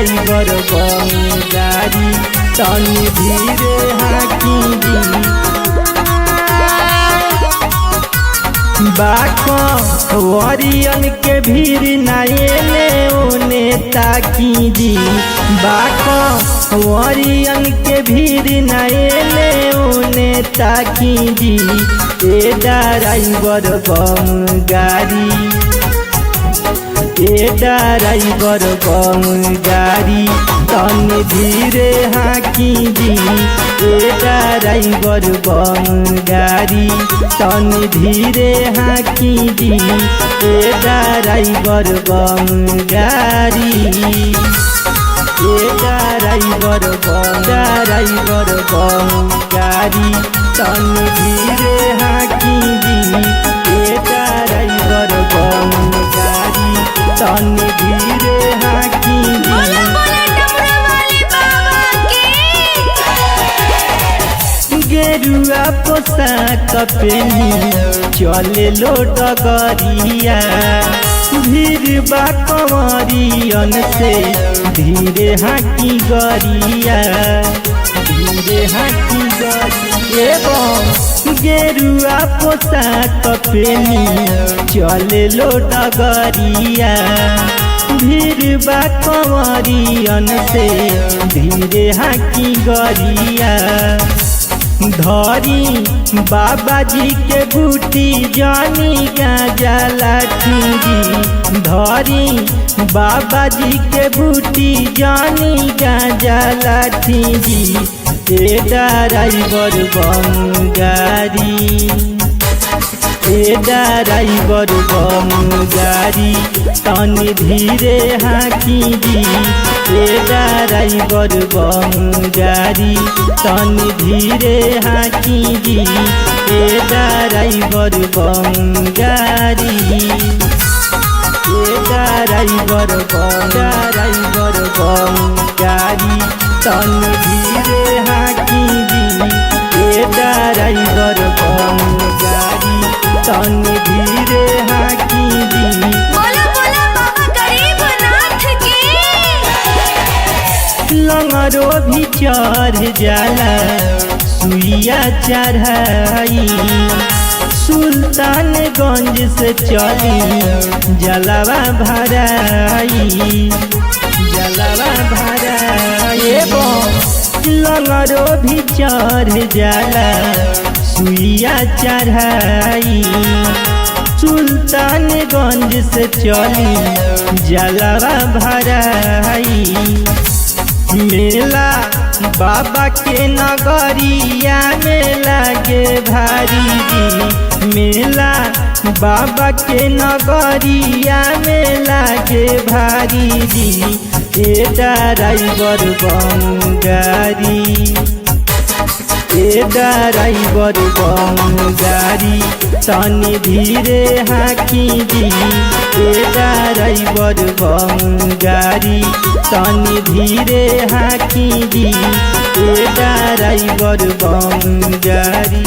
Driver गाड़ी तनी धीरे हाकी वरियन के भीड़ नायले ओने ताकी जी वरियन के भीड़ नायले ओने ताकी जी ए ड्राइवर गाड़ी ए ड्राइवर गाड़ी तनी धीरे हाकी जी ए ड्राइवर गाड़ी तनी धीरे हाकी जी ए ड्राइवर गाड़ी ए ड्राइवर गाड़ी तनी धीरे हाकी जी ए ड्राइवर गाड़ी तनी धीरे हाकी गेरुआ पोशाक पेनी चले लो डगरिया भीड़ बा कंवरियन से धीरे हाकी गरिया धीरे हाकी गरिया गेरुआ पोशाक पेनी चले लो डगरिया भीड़ बा कंवरियन से धीरे हाकी गरिया धरी बाबा जी के बूटी जानी गाजा लाठी जी धरी बाबा जी के बूटी जानी गाजा लाठी जी ए ड्राइवर गाड़ी ए ड्राइवर गाड़ी तनी धीरे हाकी जी ए ड्राइवर गाड़ी तनी धीरे हाकी जी ए ड्राइवर गाड़ी ए ड्राइवर गाड़ी तनी धीरे हाकी जी ए ड्राइवर गाड़ी तनी धीरे हाकी जी लंगरो भी चढ़ जाला सुइया चढ़ाई सुल्तानगंज से चली जलवा भराई लंगरो भी चढ़ जाला सुइया चढ़ाई सुल्तानगंज से चली जलवा भराई मेला बाबा के नगरिया में लागे भारी जी मेला बाबा के नगरिया में लागे भारी जी ए ड्राइवर गाड़ी ए ड्राइवर गाड़ी तनी धीरे हाकी जी ए ड्राइवर गाड़ी तनी धीरे हाकी जी ए ड्राइवर गाड़ी।